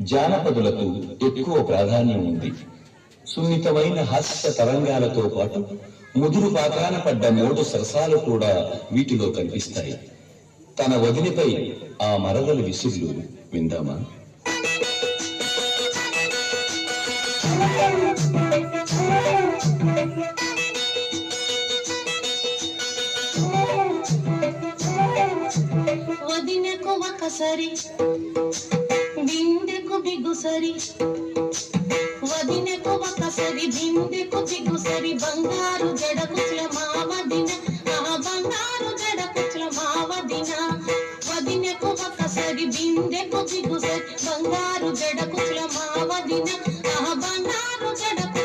జానపదులకు ఎక్కువ ప్రాధాన్యం ఉంది. సున్నితమైన హాస్య తరంగాలతో పాటు ముదురు పాకాన పడ్డ మోడు సరసాలు కూడా వీటిలో కనిపిస్తాయి. తన వదిలిపై ఆ మరదలు విసురులు విందామా? వదినకు ఒకసారి బిందెకు బిగుసరి, వదినకు ఒకసారి బిందెకు బిగుసరి, బంగారు జడకుచుల మావదిన, ఆ బంగారు జడకుచుల మావదిన. వదినకు ఒకసారి బిందెకు బిగుసరి, బంగారు జడకుచుల మావదిన, ఆ బంగారు జడకు